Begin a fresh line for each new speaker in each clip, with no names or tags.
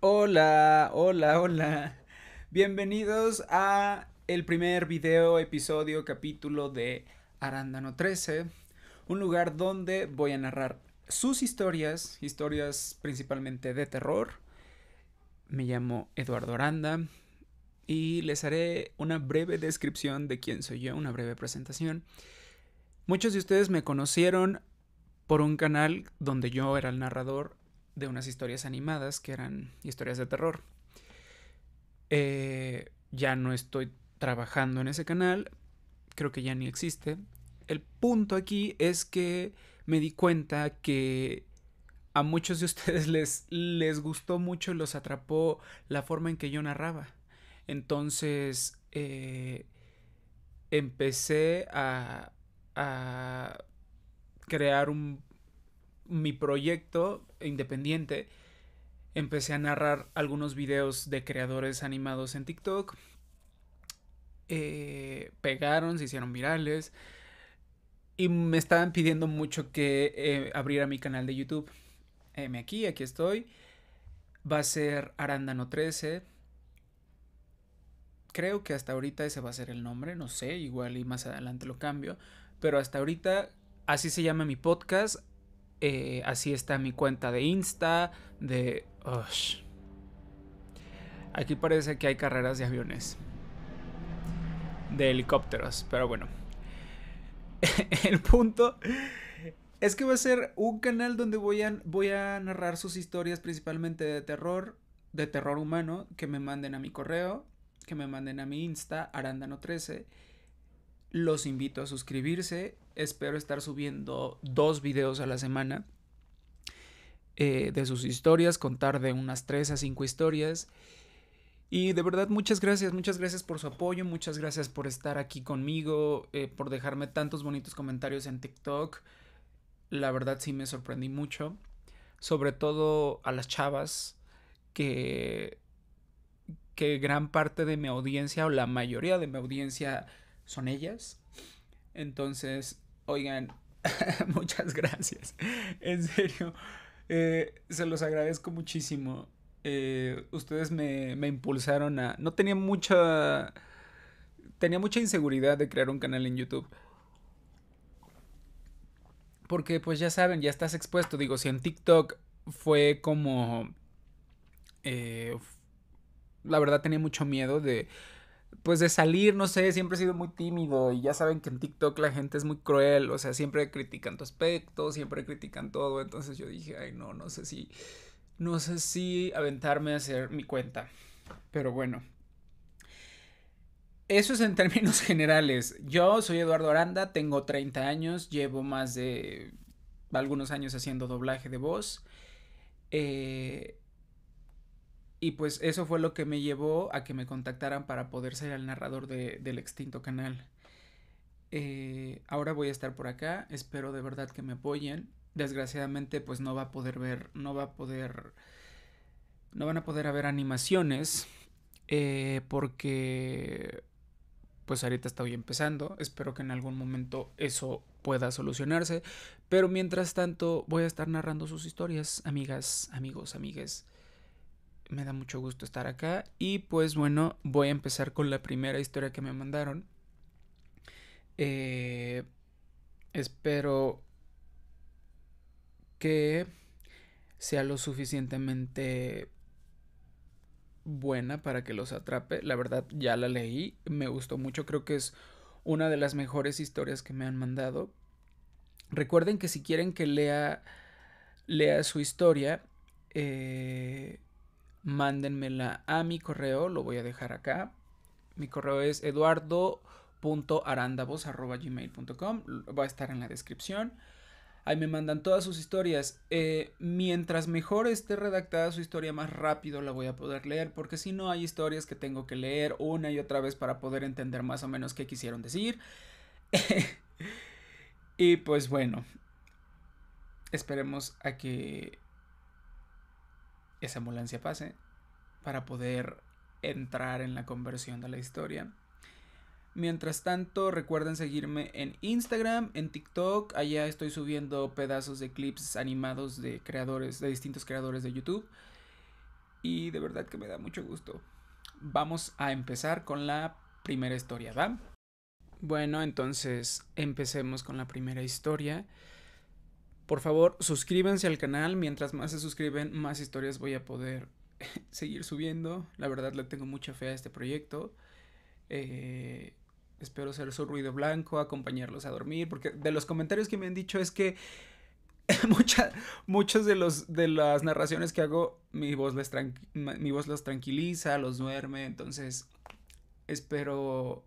Hola, hola, hola. Bienvenidos a el primer video, episodio, capítulo de Arándano 13, un lugar donde voy a narrar sus historias, historias principalmente de terror. Me llamo Eduardo Aranda y les haré una breve descripción de quién soy yo, una breve presentación. Muchos de ustedes me conocieron por un canal donde yo era el narrador de unas historias animadas que eran historias de terror. Ya no estoy trabajando en ese canal, creo que ya ni existe. El punto aquí es que me di cuenta que a muchos de ustedes les gustó mucho y los atrapó la forma en que yo narraba. Entonces empecé a crear mi proyecto independiente. Empecé a narrar algunos videos de creadores animados en TikTok. Pegaron, se hicieron virales y me estaban pidiendo mucho que abriera mi canal de YouTube. Aquí estoy. Va a ser Arándano 13. Creo que hasta ahorita ese va a ser el nombre, no sé, igual y más adelante lo cambio. Pero hasta ahorita así se llama mi podcast. Así está mi cuenta de Insta, de... Aquí parece que hay carreras de aviones, de helicópteros, pero bueno. El punto es que va a ser un canal donde voy a narrar sus historias principalmente de terror humano, que me manden a mi correo, que me manden a mi Insta, Arándano13. Los invito a suscribirse. Espero estar subiendo 2 videos a la semana de sus historias, contar de unas 3 a 5 historias. Y de verdad, muchas gracias por su apoyo, muchas gracias por estar aquí conmigo, por dejarme tantos bonitos comentarios en TikTok. La verdad sí me sorprendí mucho, sobre todo a las chavas, que, que gran parte de mi audiencia o la mayoría de mi audiencia son ellas. Entonces, oigan, muchas gracias. En serio, se los agradezco muchísimo. Ustedes me impulsaron a... No tenía mucha... Tenía mucha inseguridad de crear un canal en YouTube. Porque pues ya saben, ya estás expuesto. Digo, si en TikTok fue como... eh, la verdad tenía mucho miedo de... Pues de salir, no sé, siempre he sido muy tímido y ya saben que en TikTok la gente es muy cruel, o sea, siempre critican tu aspecto, siempre critican todo, entonces yo dije, ay no, no sé si aventarme a hacer mi cuenta, pero bueno, eso es en términos generales. Yo soy Eduardo Aranda, tengo 30 años, llevo más de algunos años haciendo doblaje de voz. Eh, y pues eso fue lo que me llevó a que me contactaran para poder ser el narrador del extinto canal. Ahora voy a estar por acá, espero de verdad que me apoyen. Desgraciadamente pues no va a poder ver, no van a poder haber animaciones porque pues ahorita estoy empezando. Espero que en algún momento eso pueda solucionarse. Pero mientras tanto voy a estar narrando sus historias, amigas, amigos, amigues. Me da mucho gusto estar acá. Y pues bueno, voy a empezar con la primera historia que me mandaron. Eh, Espero que sea lo suficientemente buena para que los atrape. La verdad ya la leí, me gustó mucho, creo que es una de las mejores historias que me han mandado. Recuerden que si quieren que lea su historia, mándenmela a mi correo, lo voy a dejar acá. Mi correo es eduardo.arandavos.gmail.com, va a estar en la descripción. Ahí me mandan todas sus historias. Mientras mejor esté redactada su historia, más rápido la voy a poder leer. Porque si no, hay historias que tengo que leer una y otra vez para poder entender más o menos qué quisieron decir. Y pues bueno, esperemos a que esa ambulancia pase para poder entrar en la conversión de la historia. Mientras tanto, recuerden seguirme en Instagram, en TikTok. Allá estoy subiendo pedazos de clips animados de creadores, de distintos creadores de YouTube. y de verdad que me da mucho gusto. Vamos a empezar con la primera historia, ¿va? Bueno, entonces empecemos con la primera historia. Por favor, suscríbanse al canal. Mientras más se suscriben, más historias voy a poder seguir subiendo. La verdad le tengo mucha fe a este proyecto. Espero ser su ruido blanco, acompañarlos a dormir, porque de los comentarios que me han dicho es que muchas de las narraciones que hago, mi voz los tranquiliza, los duerme, entonces espero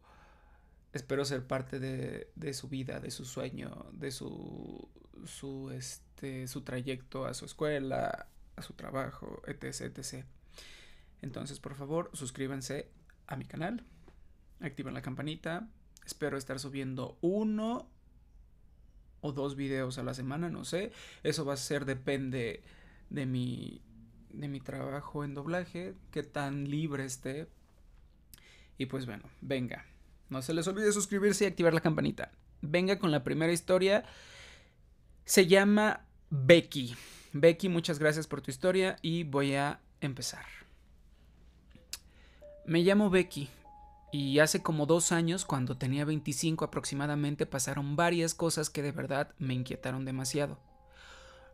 ser parte de su vida, de su sueño, de su trayecto a su escuela, a su trabajo, etc, etc. Entonces, por favor, suscríbanse a mi canal, activen la campanita. Espero estar subiendo 1 o 2 videos a la semana, no sé. Eso va a ser, depende de mi trabajo en doblaje, qué tan libre esté. Y pues bueno, venga. No se les olvide suscribirse y activar la campanita. Venga con la primera historia. Se llama Becky. Becky, muchas gracias por tu historia y voy a empezar. Me llamo Becky y hace como 2 años, cuando tenía 25 aproximadamente, pasaron varias cosas que de verdad me inquietaron demasiado.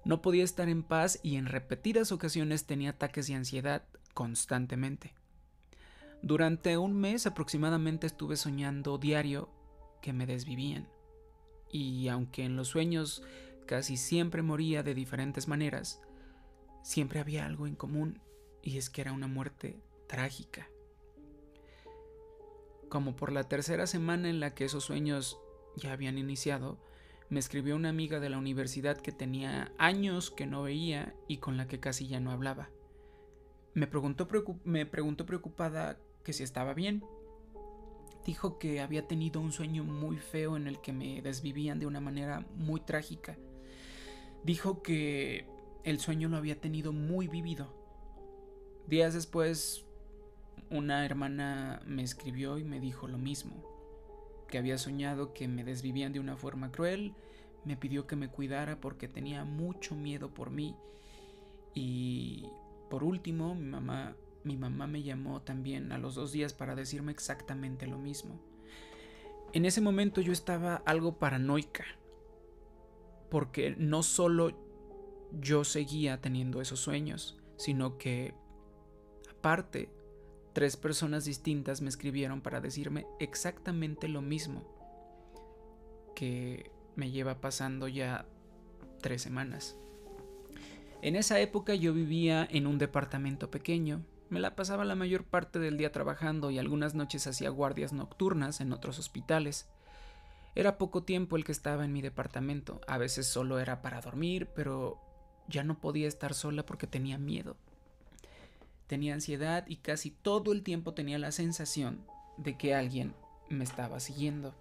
No podía estar en paz y en repetidas ocasiones tenía ataques de ansiedad constantemente. Durante un mes aproximadamente estuve soñando diario que me desvivían. Y aunque en los sueños casi siempre moría de diferentes maneras, siempre había algo en común, y es que era una muerte trágica. Como por la tercera semana en la que esos sueños ya habían iniciado, me escribió una amiga de la universidad que tenía años que no veía y con la que casi ya no hablaba. Me preguntó preocupada que si estaba bien. Dijo que había tenido un sueño muy feo en el que me desvivían de una manera muy trágica. Dijo que el sueño lo había tenido muy vívido. Días después, una hermana me escribió y me dijo lo mismo, que había soñado que me desvivían de una forma cruel. Me pidió que me cuidara porque tenía mucho miedo por mí. Y por último, mi mamá me llamó también a los 2 días para decirme exactamente lo mismo. En ese momento yo estaba algo paranoica, porque no solo yo seguía teniendo esos sueños, sino que aparte 3 personas distintas me escribieron para decirme exactamente lo mismo, que me lleva pasando ya 3 semanas. En esa época yo vivía en un departamento pequeño. Me la pasaba la mayor parte del día trabajando y algunas noches hacía guardias nocturnas en otros hospitales. Era poco tiempo el que estaba en mi departamento. A veces solo era para dormir, pero ya no podía estar sola porque tenía miedo. Tenía ansiedad y casi todo el tiempo tenía la sensación de que alguien me estaba siguiendo.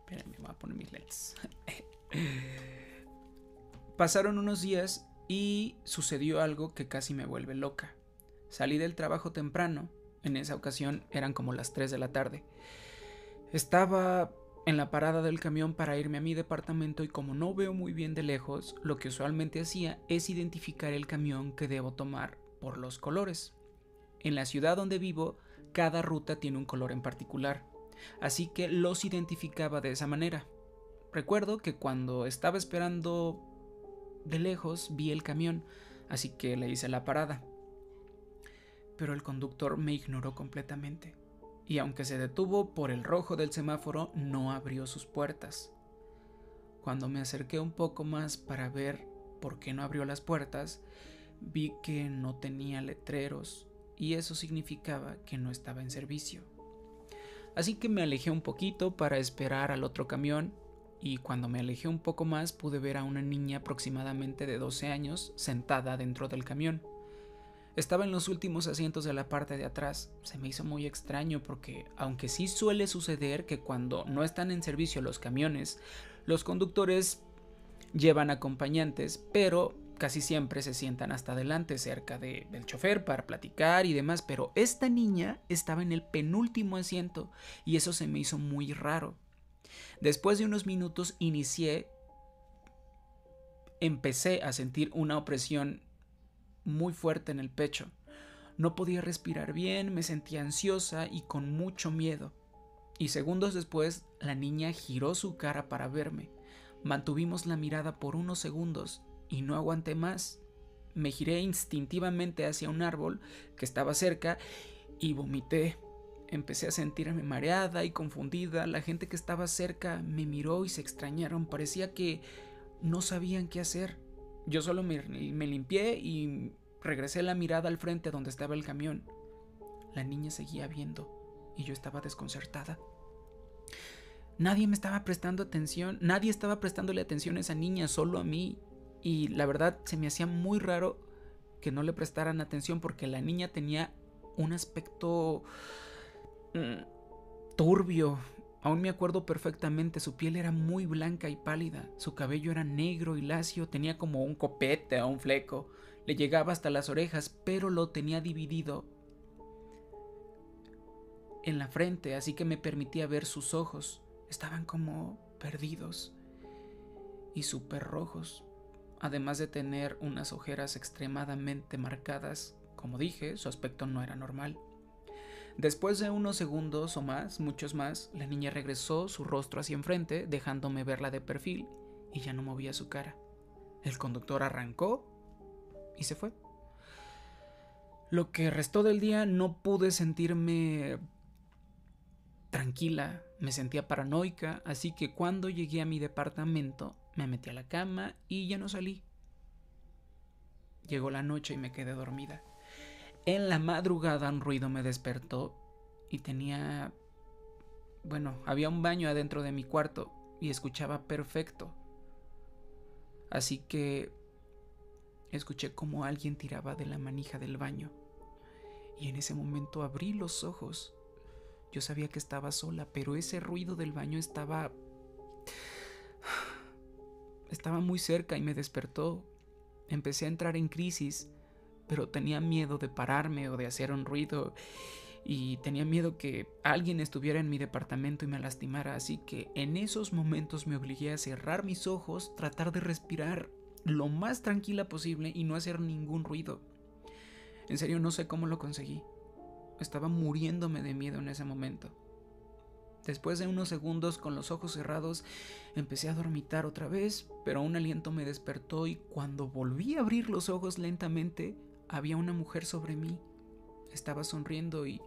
Espérenme, me voy a poner mis lentes. Pasaron unos días y sucedió algo que casi me vuelve loca. Salí del trabajo temprano. En esa ocasión eran como las 3 de la tarde. Estaba en la parada del camión para irme a mi departamento y como no veo muy bien de lejos, lo que usualmente hacía es identificar el camión que debo tomar por los colores. En la ciudad donde vivo, cada ruta tiene un color en particular, así que los identificaba de esa manera. Recuerdo que cuando estaba esperando de lejos vi el camión, así que le hice la parada. Pero el conductor me ignoró completamente, y aunque se detuvo por el rojo del semáforo, no abrió sus puertas. Cuando me acerqué un poco más para ver por qué no abrió las puertas, vi que no tenía letreros, y eso significaba que no estaba en servicio. Así que me alejé un poquito para esperar al otro camión, y cuando me alejé un poco más pude ver a una niña aproximadamente de 12 años sentada dentro del camión. Estaba en los últimos asientos de la parte de atrás. Se me hizo muy extraño porque, aunque sí suele suceder que cuando no están en servicio los camiones, los conductores llevan acompañantes, pero casi siempre se sientan hasta adelante cerca del chofer para platicar y demás, pero esta niña estaba en el penúltimo asiento y eso se me hizo muy raro. Después de unos minutos empecé a sentir una opresión muy fuerte en el pecho. No podía respirar bien, me sentía ansiosa y con mucho miedo. Y segundos después, la niña giró su cara para verme. Mantuvimos la mirada por unos segundos y no aguanté más. Me giré instintivamente hacia un árbol que estaba cerca y vomité. Empecé a sentirme mareada y confundida. La gente que estaba cerca me miró y se extrañaron. Parecía que no sabían qué hacer. Yo solo me limpié y regresé la mirada al frente donde estaba el camión. La niña seguía viendo y yo estaba desconcertada. Nadie me estaba prestando atención. Nadie estaba prestándole atención a esa niña, solo a mí. Y la verdad se me hacía muy raro que no le prestaran atención porque la niña tenía un aspecto turbio. Aún me acuerdo perfectamente, su piel era muy blanca y pálida, su cabello era negro y lacio, tenía como un copete o un fleco, le llegaba hasta las orejas, pero lo tenía dividido en la frente, así que me permitía ver sus ojos. Estaban como perdidos y súper rojos, además de tener unas ojeras extremadamente marcadas. Como dije, su aspecto no era normal. Después de unos segundos o más, muchos más, la niña regresó su rostro hacia enfrente, dejándome verla de perfil, y ya no movía su cara. El conductor arrancó y se fue. Lo que restó del día no pude sentirme tranquila, me sentía paranoica, así que cuando llegué a mi departamento me metí a la cama y ya no salí. Llegó la noche y me quedé dormida. En la madrugada un ruido me despertó y había un baño adentro de mi cuarto y escuchaba perfecto. Así que escuché como alguien tiraba de la manija del baño y en ese momento abrí los ojos. Yo sabía que estaba sola, pero ese ruido del baño estaba muy cerca y me despertó. Empecé a entrar en crisis, pero tenía miedo de pararme o de hacer un ruido y tenía miedo que alguien estuviera en mi departamento y me lastimara, así que en esos momentos me obligué a cerrar mis ojos, tratar de respirar lo más tranquila posible y no hacer ningún ruido. En serio, no sé cómo lo conseguí. Estaba muriéndome de miedo en ese momento. Después de unos segundos con los ojos cerrados, empecé a dormitar otra vez, pero un aliento me despertó y cuando volví a abrir los ojos lentamente, había una mujer sobre mí. Estaba sonriendo y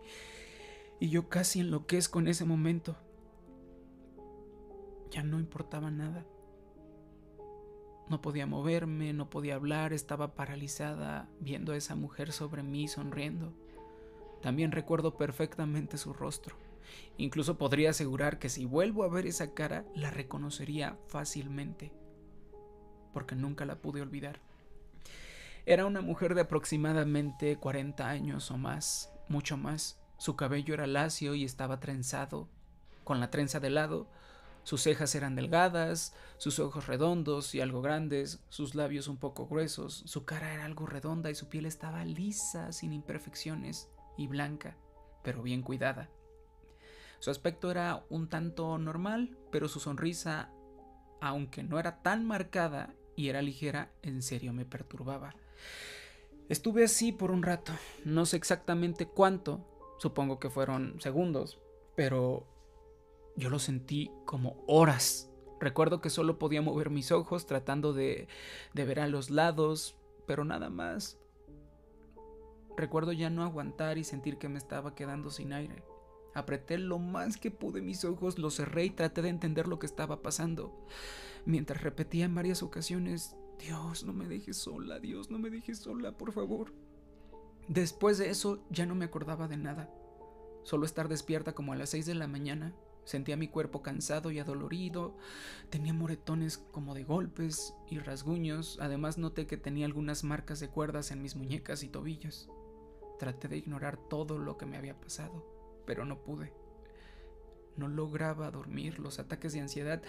yo casi enloquezco en ese momento. Ya no importaba nada. No podía moverme, no podía hablar, estaba paralizada viendo a esa mujer sobre mí sonriendo. También recuerdo perfectamente su rostro. Incluso podría asegurar que si vuelvo a ver esa cara, la reconocería fácilmente, porque nunca la pude olvidar. Era una mujer de aproximadamente 40 años o más, mucho más. Su cabello era lacio y estaba trenzado, con la trenza de lado. Sus cejas eran delgadas, sus ojos redondos y algo grandes, sus labios un poco gruesos, su cara era algo redonda y su piel estaba lisa, sin imperfecciones y blanca, pero bien cuidada. Su aspecto era un tanto normal, pero su sonrisa, aunque no era tan marcada y era ligera, en serio me perturbaba. Estuve así por un rato, no sé exactamente cuánto, supongo que fueron segundos, pero yo lo sentí como horas. Recuerdo que solo podía mover mis ojos tratando de ver a los lados, pero nada más. Recuerdo ya no aguantar y sentir que me estaba quedando sin aire. Apreté lo más que pude mis ojos, los cerré y traté de entender lo que estaba pasando, mientras repetía en varias ocasiones: Dios, no me dejes sola, Dios, no me dejes sola, por favor. Después de eso ya no me acordaba de nada, solo estar despierta como a las 6 de la mañana. Sentía mi cuerpo cansado y adolorido, tenía moretones como de golpes y rasguños, además noté que tenía algunas marcas de cuerdas en mis muñecas y tobillos. Traté de ignorar todo lo que me había pasado, pero no pude. No lograba dormir, los ataques de ansiedad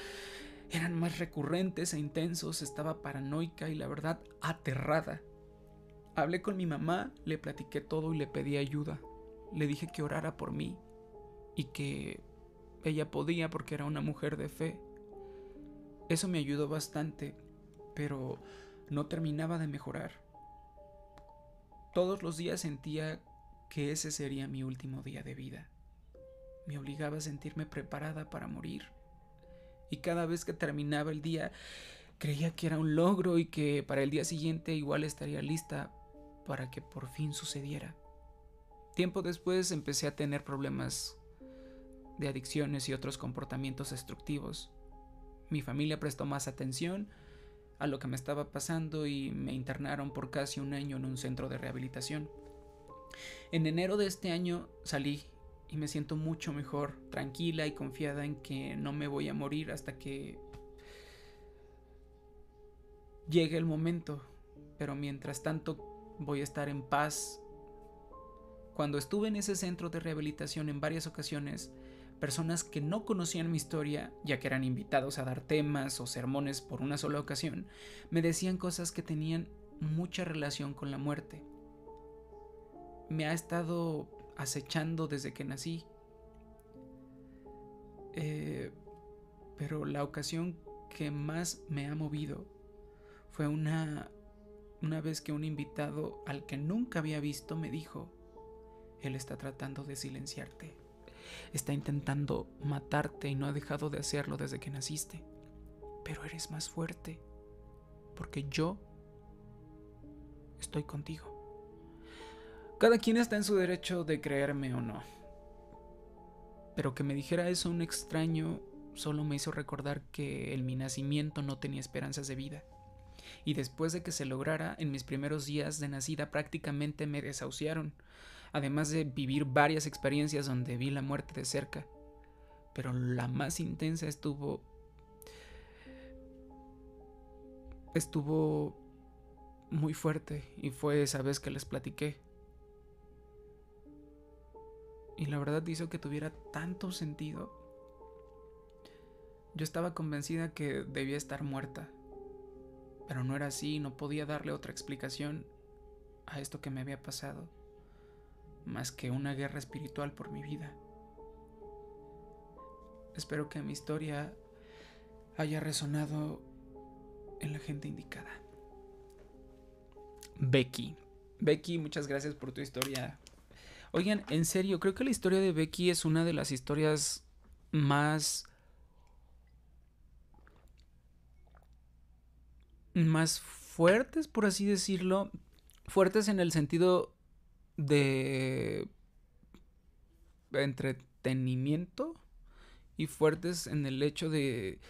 eran más recurrentes e intensos, estaba paranoica y la verdad aterrada. Hablé con mi mamá, le platiqué todo y le pedí ayuda. Le dije que orara por mí y que ella podía porque era una mujer de fe. Eso me ayudó bastante, pero no terminaba de mejorar. Todos los días sentía que ese sería mi último día de vida. Me obligaba a sentirme preparada para morir. Y cada vez que terminaba el día, creía que era un logro y que para el día siguiente igual estaría lista para que por fin sucediera. Tiempo después empecé a tener problemas de adicciones y otros comportamientos destructivos. Mi familia prestó más atención a lo que me estaba pasando y me internaron por casi un año en un centro de rehabilitación. En enero de este año salí y me siento mucho mejor, tranquila y confiada en que no me voy a morir hasta que llegue el momento. Pero mientras tanto voy a estar en paz. Cuando estuve en ese centro de rehabilitación en varias ocasiones, personas que no conocían mi historia, ya que eran invitados a dar temas o sermones por una sola ocasión, me decían cosas que tenían mucha relación con la muerte. Me ha estado acechando desde que nací. Pero la ocasión que más me ha movido fue una vez que un invitado al que nunca había visto me dijo: él está tratando de silenciarte. Está intentando matarte y no ha dejado de hacerlo desde que naciste. Pero eres más fuerte, porque yo estoy contigo. Cada quien está en su derecho de creerme o no. Pero que me dijera eso un extraño solo me hizo recordar que en mi nacimiento no tenía esperanzas de vida. Y después de que se lograra, en mis primeros días de nacida prácticamente me desahuciaron, además de vivir varias experiencias donde vi la muerte de cerca. Pero la más intensa estuvo muy fuerte, y fue esa vez que les platiqué. Y la verdad hizo que tuviera tanto sentido. Yo estaba convencida que debía estar muerta, pero no era así. No podía darle otra explicación a esto que me había pasado, más que una guerra espiritual por mi vida. Espero que mi historia haya resonado en la gente indicada. Becky, muchas gracias por tu historia. Oigan, en serio, creo que la historia de Becky es una de las historias más fuertes, por así decirlo. Fuertes en el sentido de entretenimiento, y fuertes en el hecho de,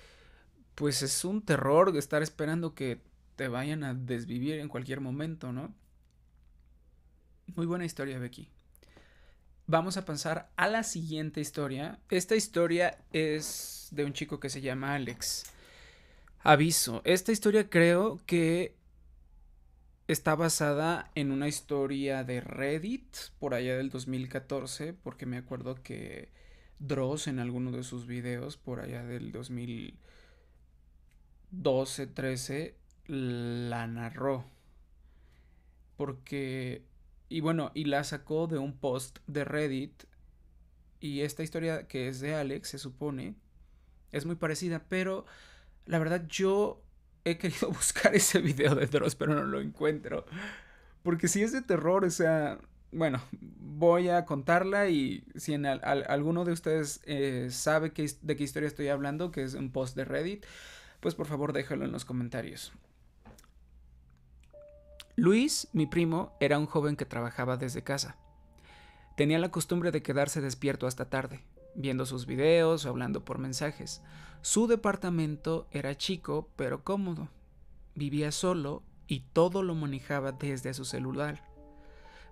pues es un terror de estar esperando que te vayan a desvivir en cualquier momento, ¿no? Muy buena historia, Becky. Vamos a pasar a la siguiente historia. Esta historia es de un chico que se llama Alex. Aviso, esta historia creo que está basada en una historia de Reddit por allá del 2014, porque me acuerdo que Dross en alguno de sus videos por allá del 2012-13 la narró. Y la sacó de un post de Reddit. Y esta historia, que es de Alex, se supone, es muy parecida, pero la verdad yo he querido buscar ese video de Dross, pero no lo encuentro. Porque si es de terror, o sea, bueno, voy a contarla, y si alguno de ustedes sabe de qué historia estoy hablando, que es un post de Reddit, pues por favor déjalo en los comentarios. Luis, mi primo, era un joven que trabajaba desde casa. Tenía la costumbre de quedarse despierto hasta tarde, viendo sus videos o hablando por mensajes. Su departamento era chico pero cómodo. Vivía solo y todo lo manejaba desde su celular.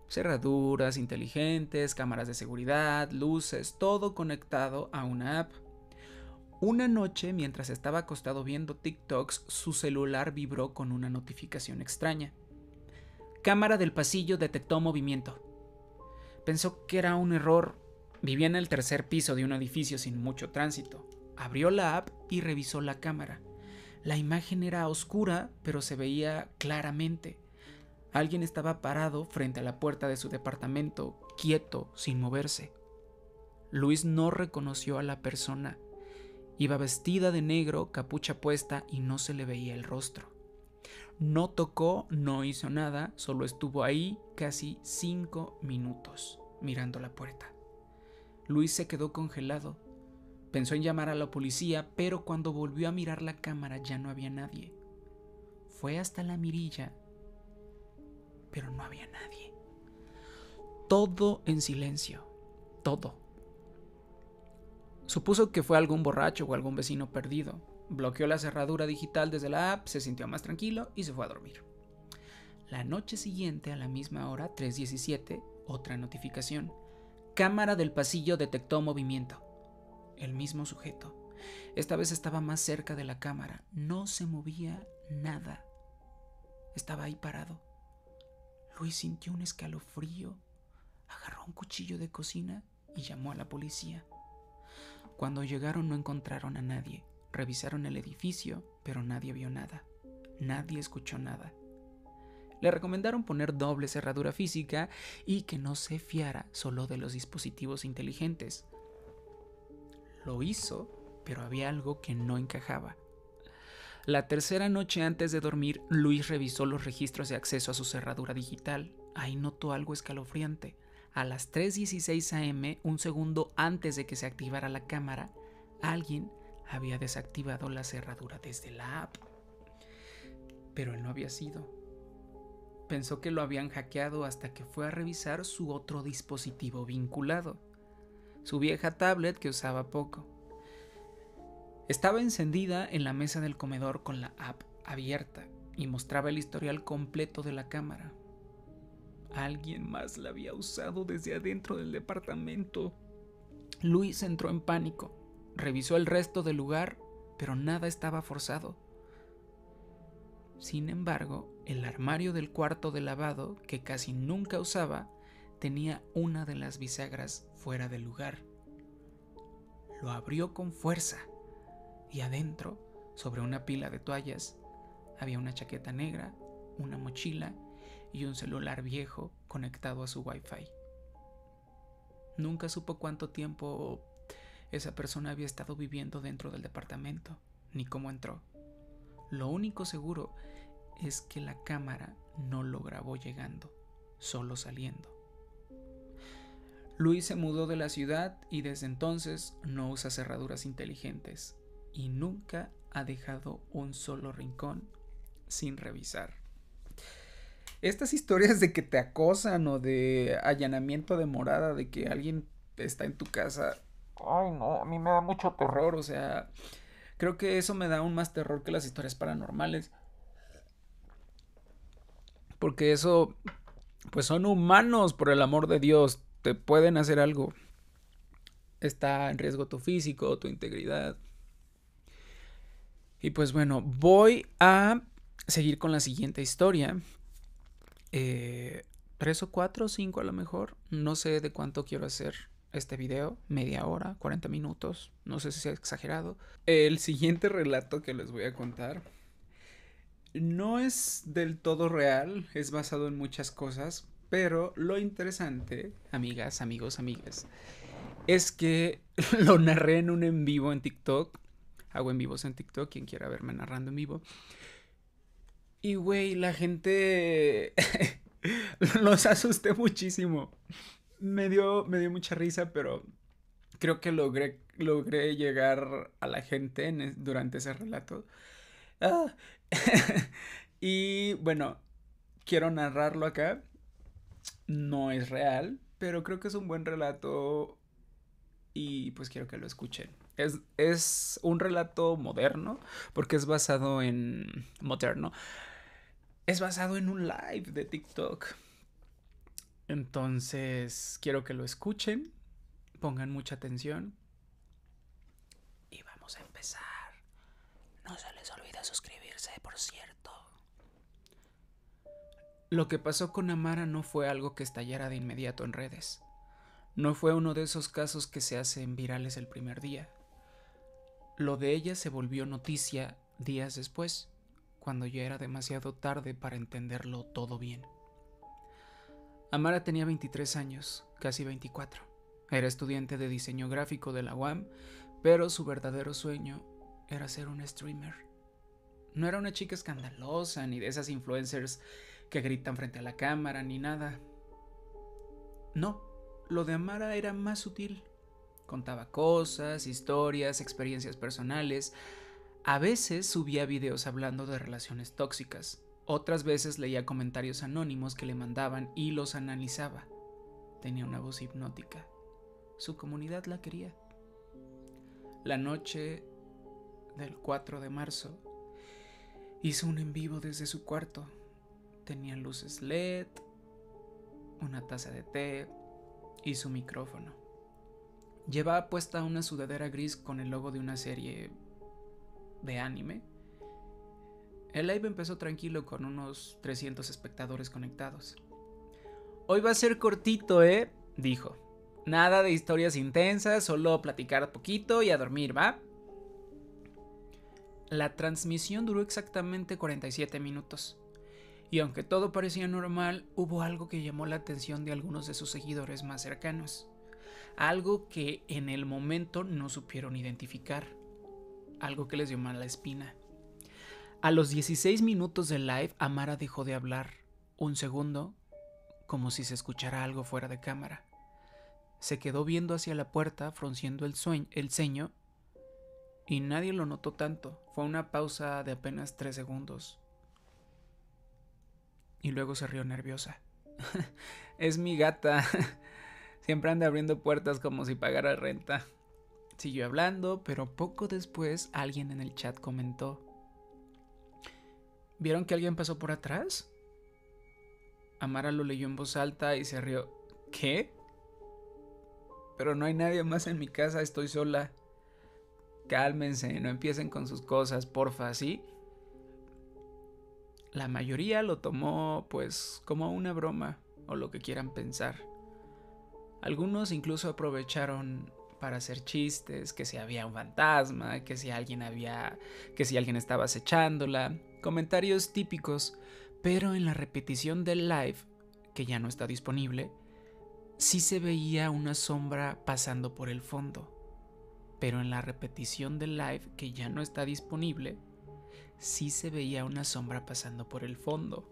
Cerraduras inteligentes, cámaras de seguridad, luces, todo conectado a una app. Una noche, mientras estaba acostado viendo TikToks, su celular vibró con una notificación extraña. Cámara del pasillo detectó movimiento. Pensó que era un error. Vivía en el tercer piso de un edificio sin mucho tránsito. Abrió la app y revisó la cámara. La imagen era oscura, pero se veía claramente. Alguien estaba parado frente a la puerta de su departamento, quieto, sin moverse. Luis no reconoció a la persona. Iba vestida de negro, capucha puesta, y no se le veía el rostro. No tocó, no hizo nada, solo estuvo ahí casi 5 minutos. mirando la puerta. Luis se quedó congelado. Pensó en llamar a la policía, pero cuando volvió a mirar la cámara ya no había nadie. Fue hasta la mirilla, pero no había nadie. Todo en silencio, todo. Supuso que fue algún borracho o algún vecino perdido. Bloqueó la cerradura digital desde la app, se sintió más tranquilo y se fue a dormir. La noche siguiente, a la misma hora, 3:17, otra notificación. Cámara del pasillo detectó movimiento. El mismo sujeto. Esta vez estaba más cerca de la cámara. No se movía nada. Estaba ahí parado. Luis sintió un escalofrío. Agarró un cuchillo de cocina y llamó a la policía. Cuando llegaron no encontraron a nadie. Revisaron el edificio, pero nadie vio nada. Nadie escuchó nada. Le recomendaron poner doble cerradura física y que no se fiara solo de los dispositivos inteligentes. Lo hizo, pero había algo que no encajaba. La tercera noche antes de dormir, Luis revisó los registros de acceso a su cerradura digital. Ahí notó algo escalofriante. A las 3:16 am, un segundo antes de que se activara la cámara, alguien había desactivado la cerradura desde la app. Pero él no había sido. Pensó que lo habían hackeado hasta que fue a revisar su otro dispositivo vinculado, su vieja tablet que usaba poco. Estaba encendida en la mesa del comedor con la app abierta y mostraba el historial completo de la cámara. Alguien más la había usado desde adentro del departamento. Luis entró en pánico. Revisó el resto del lugar, pero nada estaba forzado. Sin embargo, el armario del cuarto de lavado, que casi nunca usaba, tenía una de las bisagras fuera del lugar. Lo abrió con fuerza y adentro, sobre una pila de toallas, había una chaqueta negra, una mochila y un celular viejo conectado a su Wi-Fi. Nunca supo cuánto tiempo esa persona había estado viviendo dentro del departamento, ni cómo entró. Lo único seguro es que la cámara no lo grabó llegando, solo saliendo. Luis se mudó de la ciudad y desde entonces no usa cerraduras inteligentes y nunca ha dejado un solo rincón sin revisar. Estas historias de que te acosan o de allanamiento de morada, de que alguien está en tu casa, ay no, a mí me da mucho terror, o sea, creo que eso me da aún más terror que las historias paranormales. Porque eso, pues son humanos, por el amor de Dios, te pueden hacer algo. Está en riesgo tu físico, tu integridad. Y pues bueno, voy a seguir con la siguiente historia. 3 o 4 o 5 a lo mejor. No sé de cuánto quiero hacer este video. Media hora, 40 minutos. No sé si sea exagerado. El siguiente relato que les voy a contar no es del todo real. Es basado en muchas cosas. Pero lo interesante, amigas, amigos, amigas, es que lo narré en un en vivo en TikTok. Hago en vivos en TikTok, quien quiera verme narrando en vivo. Y güey, la gente los asusté muchísimo. Me dio mucha risa, pero creo que logré llegar a la gente durante ese relato. Ah. Y bueno, quiero narrarlo acá. No es real, pero creo que es un buen relato y pues quiero que lo escuchen. Es un relato moderno porque es basado en... moderno. Es basado en un live de TikTok. Entonces quiero que lo escuchen, pongan mucha atención y vamos a empezar. No se les olvide suscribirse, por cierto. Lo que pasó con Amara no fue algo que estallara de inmediato en redes. No fue uno de esos casos que se hacen virales el primer día. Lo de ella se volvió noticia días después, cuando ya era demasiado tarde para entenderlo todo bien. Amara tenía 23 años, casi 24. Era estudiante de diseño gráfico de la UAM, pero su verdadero sueño era ser una streamer. No era una chica escandalosa, ni de esas influencers que gritan frente a la cámara, ni nada. No, lo de Amara era más sutil. Contaba cosas, historias, experiencias personales. A veces subía videos hablando de relaciones tóxicas. Otras veces leía comentarios anónimos que le mandaban y los analizaba. Tenía una voz hipnótica. Su comunidad la quería. La noche del 4 de marzo hizo un en vivo desde su cuarto. Tenía luces LED, una taza de té y su micrófono. Llevaba puesta una sudadera gris con el logo de una serie de anime. El live empezó tranquilo con unos 300 espectadores conectados. Hoy va a ser cortito, dijo. Nada de historias intensas, solo platicar poquito y a dormir, ¿va? La transmisión duró exactamente 47 minutos. Y aunque todo parecía normal, hubo algo que llamó la atención de algunos de sus seguidores más cercanos. Algo que en el momento no supieron identificar. Algo que les dio mala espina. A los 16 minutos del live, Amara dejó de hablar. Un segundo, como si se escuchara algo fuera de cámara. Se quedó viendo hacia la puerta, frunciendo el ceño, y nadie lo notó tanto. Fue una pausa de apenas 3 segundos. Y luego se rió nerviosa. Es mi gata. Siempre anda abriendo puertas como si pagara renta. Siguió hablando, pero poco después alguien en el chat comentó: ¿vieron que alguien pasó por atrás? Amara lo leyó en voz alta y se rió. ¿Qué? Pero no hay nadie más en mi casa, estoy sola. Cálmense, no empiecen con sus cosas, porfa, ¿sí? La mayoría lo tomó, pues, como una broma, o lo que quieran pensar. Algunos incluso aprovecharon para hacer chistes, que si había un fantasma, que si alguien estaba acechándola, comentarios típicos, pero en la repetición del live, que ya no está disponible, sí se veía una sombra pasando por el fondo. Pero en la repetición del live, que ya no está disponible, sí se veía una sombra pasando por el fondo.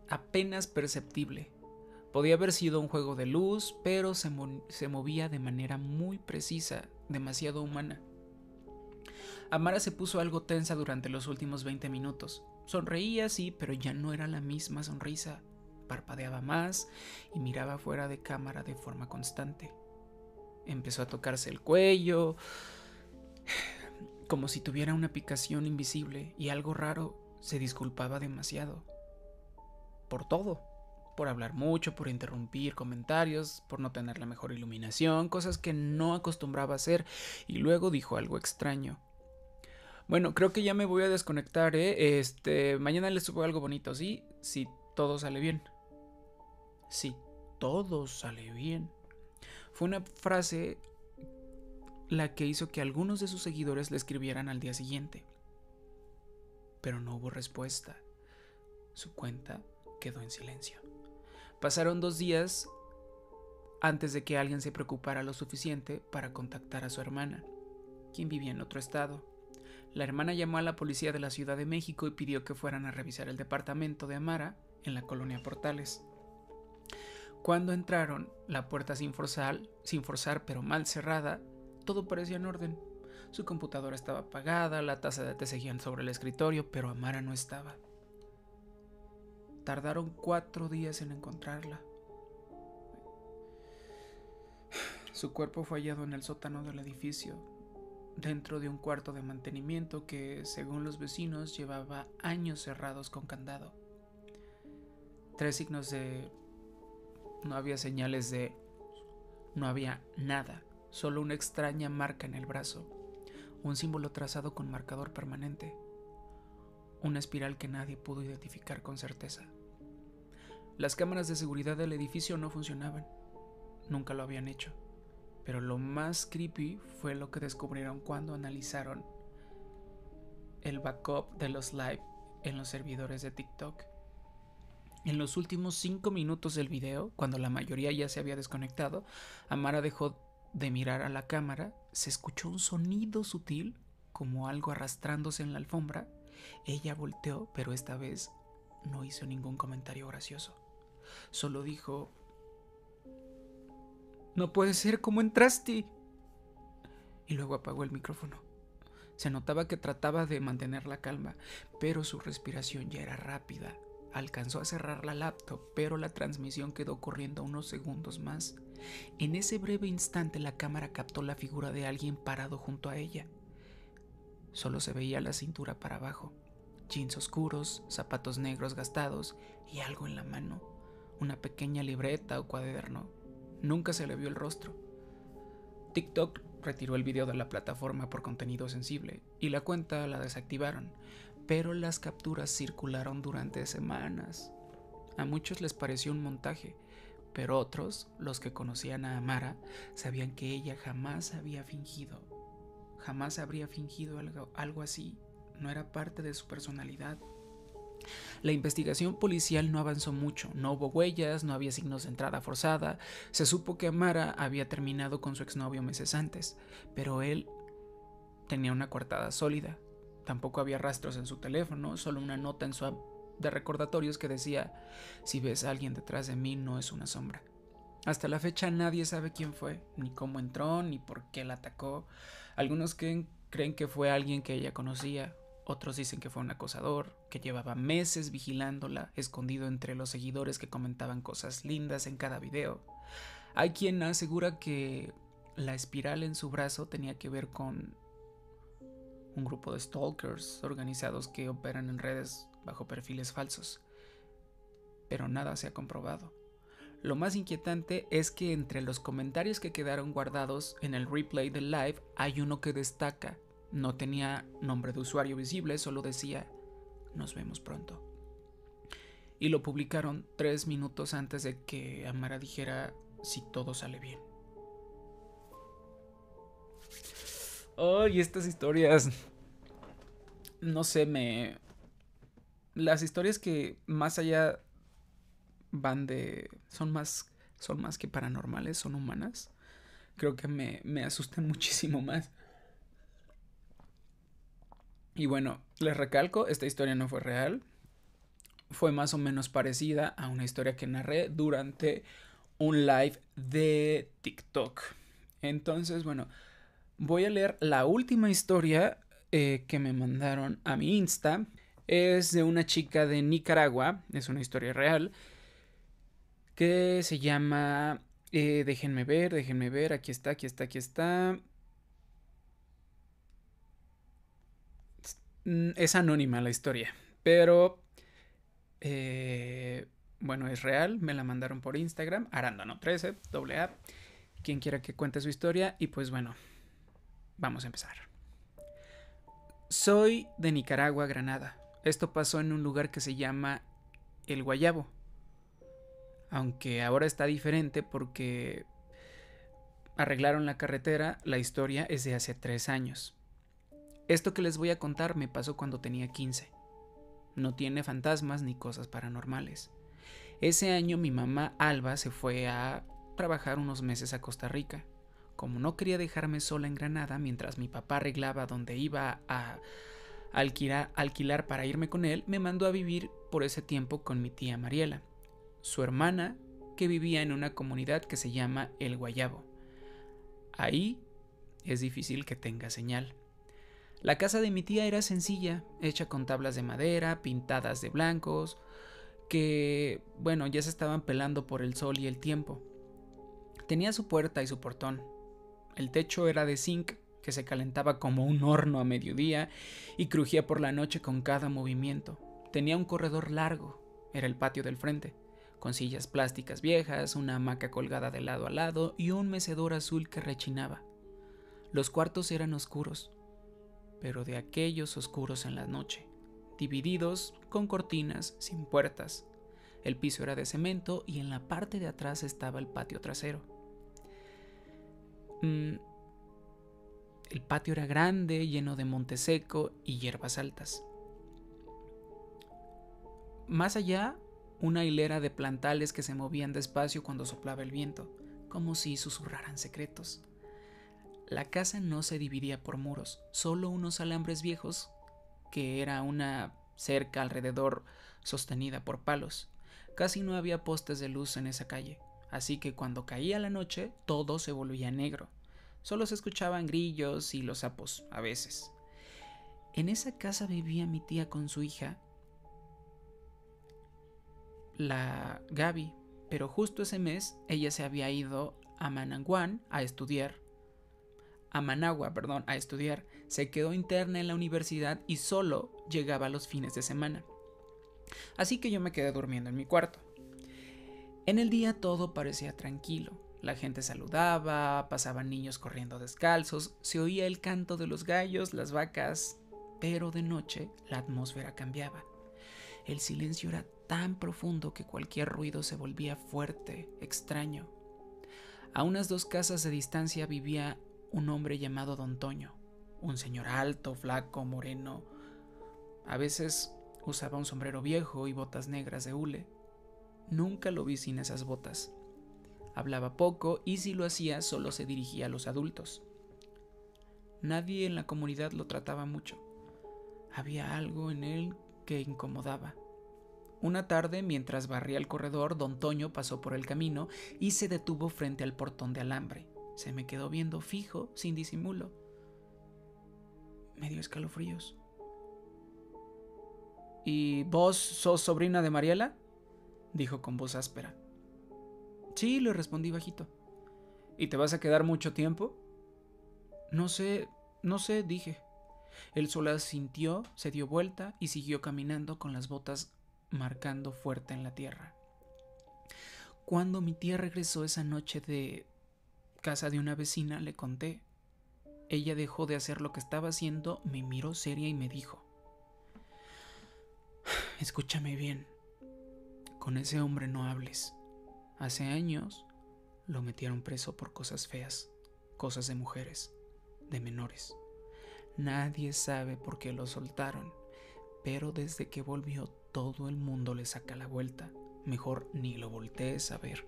Apenas perceptible. Podía haber sido un juego de luz, pero se movía de manera muy precisa, demasiado humana. Amara se puso algo tensa durante los últimos 20 minutos. Sonreía, sí, pero ya no era la misma sonrisa. Parpadeaba más y miraba fuera de cámara de forma constante. Empezó a tocarse el cuello, como si tuviera una picación invisible, y algo raro, se disculpaba demasiado. Por todo. Por hablar mucho, por interrumpir comentarios, por no tener la mejor iluminación, cosas que no acostumbraba a hacer, y luego dijo algo extraño. Bueno, creo que ya me voy a desconectar, mañana les subo algo bonito, ¿sí? Si todo sale bien. Sí, todo sale bien. Fue una frase la que hizo que algunos de sus seguidores le escribieran al día siguiente. Pero no hubo respuesta. Su cuenta quedó en silencio. Pasaron 2 días antes de que alguien se preocupara lo suficiente para contactar a su hermana, quien vivía en otro estado. La hermana llamó a la policía de la Ciudad de México y pidió que fueran a revisar el departamento de Amara en la colonia Portales. Cuando entraron, la puerta sin forzar pero mal cerrada, todo parecía en orden. Su computadora estaba apagada, la taza de té seguía sobre el escritorio, pero Amara no estaba. Tardaron 4 días en encontrarla. Su cuerpo fue hallado en el sótano del edificio, dentro de un cuarto de mantenimiento que, según los vecinos, llevaba años cerrados con candado. 3 signos de... No había señales de... No había nada, solo una extraña marca en el brazo, un símbolo trazado con marcador permanente, una espiral que nadie pudo identificar con certeza. Las cámaras de seguridad del edificio no funcionaban, nunca lo habían hecho, pero lo más creepy fue lo que descubrieron cuando analizaron el backup de los live en los servidores de TikTok. En los últimos 5 minutos del video, cuando la mayoría ya se había desconectado, Amara dejó de mirar a la cámara, se escuchó un sonido sutil, como algo arrastrándose en la alfombra. Ella volteó, pero esta vez no hizo ningún comentario gracioso. Solo dijo: No puede ser, ¿cómo entraste? Y luego apagó el micrófono. Se notaba que trataba de mantener la calma, pero su respiración ya era rápida. Alcanzó a cerrar la laptop, pero la transmisión quedó corriendo unos segundos más. En ese breve instante la cámara captó la figura de alguien parado junto a ella. Solo se veía la cintura para abajo, jeans oscuros, zapatos negros gastados y algo en la mano, una pequeña libreta o cuaderno. Nunca se le vio el rostro. TikTok retiró el video de la plataforma por contenido sensible y la cuenta la desactivaron, pero las capturas circularon durante semanas. A muchos les pareció un montaje, pero otros, los que conocían a Amara, sabían que ella jamás habría fingido algo así. No era parte de su personalidad. La investigación policial no avanzó mucho, no hubo huellas, no había signos de entrada forzada. Se supo que Amara había terminado con su exnovio meses antes, pero él tenía una coartada sólida. Tampoco había rastros en su teléfono, solo una nota en su app de recordatorios que decía: si ves a alguien detrás de mí, no es una sombra. Hasta la fecha nadie sabe quién fue, ni cómo entró, ni por qué la atacó. Algunos creen que fue alguien que ella conocía. Otros dicen que fue un acosador, que llevaba meses vigilándola, escondido entre los seguidores que comentaban cosas lindas en cada video. Hay quien asegura que la espiral en su brazo tenía que ver con un grupo de stalkers organizados que operan en redes bajo perfiles falsos. Pero nada se ha comprobado. Lo más inquietante es que entre los comentarios que quedaron guardados en el replay del live hay uno que destaca. No tenía nombre de usuario visible, solo decía: nos vemos pronto. Y lo publicaron 3 minutos antes de que Amara dijera: si todo sale bien. Ay, estas historias, no sé, las historias que más allá van de... son más que paranormales, son humanas. Creo que me asustan muchísimo más. Y bueno, les recalco, esta historia no fue real. Fue más o menos parecida a una historia que narré durante un live de TikTok. Entonces, bueno, voy a leer la última historia que me mandaron a mi Insta. Es de una chica de Nicaragua, es una historia real, que se llama... déjenme ver, aquí está. Es anónima la historia, pero bueno, es real. Me la mandaron por Instagram, Arándano13, AA. Quien quiera que cuente su historia. Y pues bueno, vamos a empezar. Soy de Nicaragua, Granada. Esto pasó en un lugar que se llama El Guayabo, aunque ahora está diferente porque arreglaron la carretera. La historia es de hace 3 años. Esto que les voy a contar me pasó cuando tenía 15. No tiene fantasmas ni cosas paranormales. Ese año mi mamá Alba se fue a trabajar unos meses a Costa Rica. Como no quería dejarme sola en Granada mientras mi papá arreglaba donde iba a alquilar para irme con él, me mandó a vivir por ese tiempo con mi tía Mariela, su hermana, que vivía en una comunidad que se llama El Guayabo. Ahí es difícil que tenga señal. La casa de mi tía era sencilla, hecha con tablas de madera, pintadas de blancos, que, bueno, ya se estaban pelando por el sol y el tiempo. Tenía su puerta y su portón. El techo era de zinc, que se calentaba como un horno a mediodía y crujía por la noche con cada movimiento. Tenía un corredor largo, era el patio del frente, con sillas plásticas viejas, una hamaca colgada de lado a lado y un mecedor azul que rechinaba. Los cuartos eran oscuros, pero de aquellos oscuros en la noche, divididos con cortinas sin puertas. El piso era de cemento y en la parte de atrás estaba el patio trasero. El patio era grande, lleno de monte seco y hierbas altas. Más allá, una hilera de plantales que se movían despacio cuando soplaba el viento, como si susurraran secretos. La casa no se dividía por muros, solo unos alambres viejos, que era una cerca alrededor sostenida por palos. Casi no había postes de luz en esa calle. así que cuando caía la noche todo se volvía negro. Solo se escuchaban grillos y los sapos a veces. En esa casa vivía mi tía con su hija, la Gaby, pero justo ese mes ella se había ido a Managua a estudiar. Se quedó interna en la universidad y solo llegaba los fines de semana. Así que yo me quedé durmiendo en mi cuarto. En el día todo parecía tranquilo. La gente saludaba, pasaban niños corriendo descalzos, se oía el canto de los gallos, las vacas, pero de noche la atmósfera cambiaba. El silencio era tan profundo que cualquier ruido se volvía fuerte, extraño. A unas 2 casas de distancia vivía un hombre llamado Don Toño, un señor alto, flaco, moreno. A veces usaba un sombrero viejo y botas negras de hule. Nunca lo vi sin esas botas. Hablaba poco y si lo hacía solo se dirigía a los adultos. Nadie en la comunidad lo trataba mucho. Había algo en él que incomodaba. Una tarde, mientras barría el corredor, Don Toño pasó por el camino y se detuvo frente al portón de alambre. Se me quedó viendo fijo, sin disimulo. Me dio escalofríos. ¿Y vos sos sobrina de Mariela?, dijo con voz áspera. Sí, le respondí bajito. ¿Y te vas a quedar mucho tiempo? No sé, dije. Él solo asintió, se dio vuelta y siguió caminando con las botas marcando fuerte en la tierra. Cuando mi tía regresó esa noche de casa de una vecina, le conté. Ella dejó de hacer lo que estaba haciendo, me miró seria y me dijo: escúchame bien, con ese hombre no hables. Hace años lo metieron preso por cosas feas, cosas de mujeres, de menores. Nadie sabe por qué lo soltaron, pero desde que volvió todo el mundo le saca la vuelta. Mejor ni lo voltees a ver.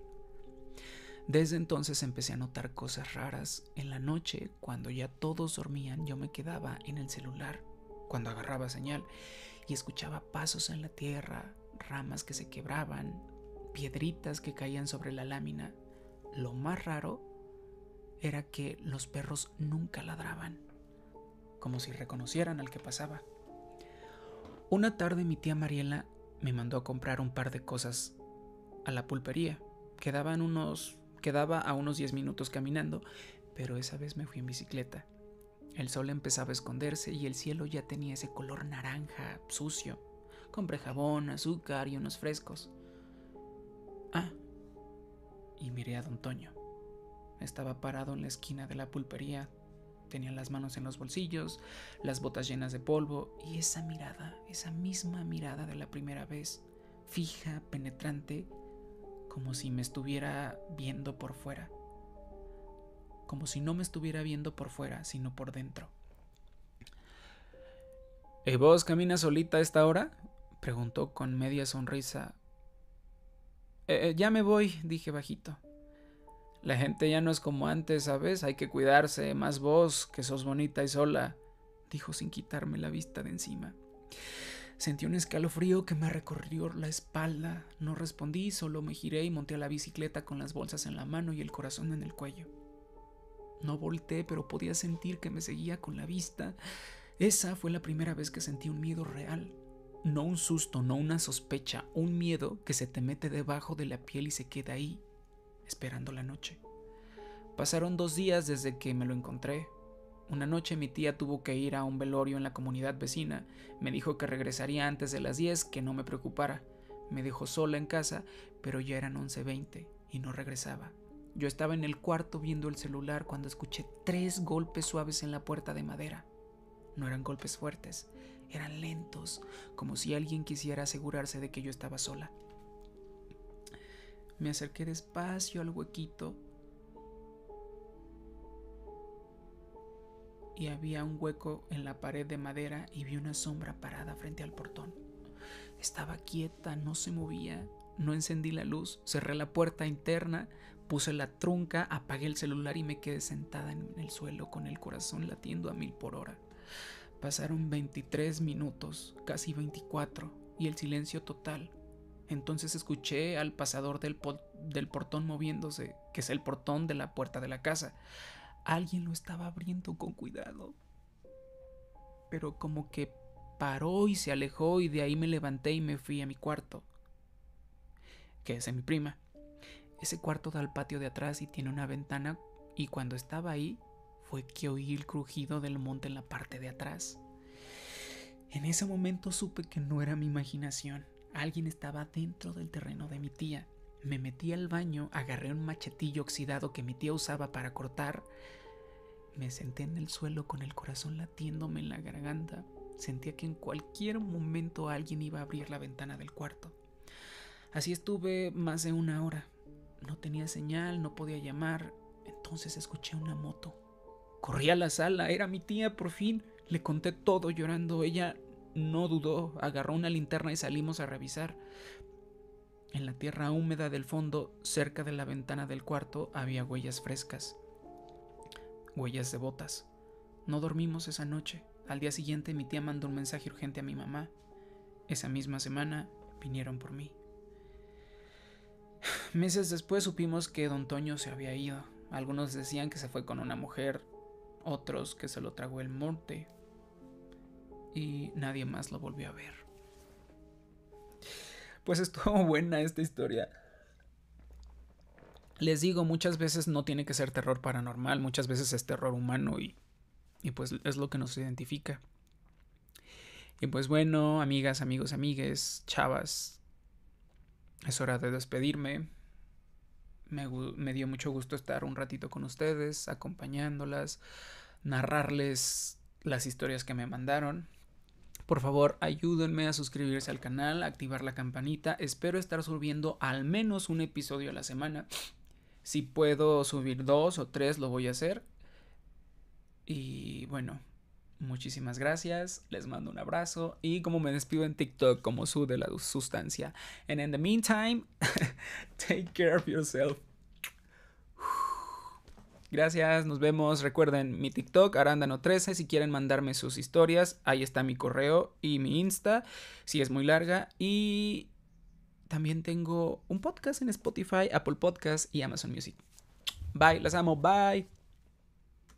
Desde entonces empecé a notar cosas raras. En la noche, cuando ya todos dormían, yo me quedaba en el celular, cuando agarraba señal, y escuchaba pasos en la tierra, ramas que se quebraban, piedritas que caían sobre la lámina. Lo más raro era que los perros nunca ladraban, como si reconocieran al que pasaba. Una tarde mi tía Mariela me mandó a comprar un par de cosas a la pulpería. Quedaba a unos 10 minutos caminando, pero esa vez me fui en bicicleta. El sol empezaba a esconderse y el cielo ya tenía ese color naranja, sucio. Compré jabón, azúcar y unos frescos. Y miré a Don Toño. Estaba parado en la esquina de la pulpería. Tenía las manos en los bolsillos, las botas llenas de polvo y esa mirada, esa misma mirada de la primera vez, fija, penetrante, como si me estuviera viendo por fuera. Como si no me estuviera viendo por fuera, sino por dentro. ¿Y vos caminas solita a esta hora?, preguntó con media sonrisa. Ya me voy, dije bajito. La gente ya no es como antes, ¿sabes? Hay que cuidarse, más vos, que sos bonita y sola, dijo sin quitarme la vista de encima. Sentí un escalofrío que me recorrió la espalda. No respondí, solo me giré y monté a la bicicleta con las bolsas en la mano y el corazón en el cuello. No volteé, pero podía sentir que me seguía con la vista. Esa fue la primera vez que sentí un miedo real. No un susto, no una sospecha, un miedo que se te mete debajo de la piel y se queda ahí, esperando la noche. Pasaron 2 días desde que me lo encontré. Una noche mi tía tuvo que ir a un velorio en la comunidad vecina. Me dijo que regresaría antes de las 10, que no me preocupara. Me dejó sola en casa, pero ya eran 11:20 y no regresaba. Yo estaba en el cuarto viendo el celular cuando escuché 3 golpes suaves en la puerta de madera. No eran golpes fuertes, eran lentos, como si alguien quisiera asegurarse de que yo estaba sola. Me acerqué despacio al huequito y había un hueco en la pared de madera y vi una sombra parada frente al portón. Estaba quieta, no se movía. No encendí la luz, cerré la puerta interna, puse la trunca, apagué el celular y me quedé sentada en el suelo con el corazón latiendo a 1000 por hora. Pasaron 23 minutos, casi 24, y el silencio total. Entonces escuché al pasador del portón moviéndose, que es el portón de la puerta de la casa. Alguien lo estaba abriendo con cuidado, pero como que paró y se alejó, y de ahí me levanté y me fui a mi cuarto, que es de mi prima. Ese cuarto da al patio de atrás y tiene una ventana, y cuando estaba ahí fue que oí el crujido del monte en la parte de atrás. En ese momento supe que no era mi imaginación. Alguien estaba dentro del terreno de mi tía. Me metí al baño, agarré un machetillo oxidado que mi tía usaba para cortar. Me senté en el suelo con el corazón latiéndome en la garganta. Sentía que en cualquier momento alguien iba a abrir la ventana del cuarto. Así estuve más de 1 hora. No tenía señal, no podía llamar. Entonces escuché una moto. Corrí a la sala, era mi tía por fin. Le conté todo llorando. Ella no dudó, agarró una linterna y salimos a revisar. En la tierra húmeda del fondo, cerca de la ventana del cuarto, había huellas frescas. Huellas de botas. No dormimos esa noche. Al día siguiente mi tía mandó un mensaje urgente a mi mamá. Esa misma semana vinieron por mí. Meses después supimos que don Toño se había ido. Algunos decían que se fue con una mujer, otros que se lo tragó el monte, y nadie más lo volvió a ver. Pues estuvo buena esta historia. Les digo, muchas veces no tiene que ser terror paranormal, muchas veces es terror humano, y pues es lo que nos identifica. Y pues bueno, amigas, amigos, amigues, chavas, es hora de despedirme. Me dio mucho gusto estar un ratito con ustedes, acompañándolas, narrarles las historias que me mandaron. Por favor, ayúdenme a suscribirse al canal, a activar la campanita. Espero estar subiendo al menos un episodio a la semana. Si puedo subir 2 o 3, lo voy a hacer. Y bueno, muchísimas gracias. Les mando un abrazo. Y como me despido en TikTok, como Su de la Sustancia. And in the meantime, take care of yourself. Gracias, nos vemos. Recuerden mi TikTok, Arándano13. Si quieren mandarme sus historias, ahí está mi correo y mi Insta, si es muy larga. Y también tengo un podcast en Spotify, Apple Podcast y Amazon Music. Bye, las amo, bye.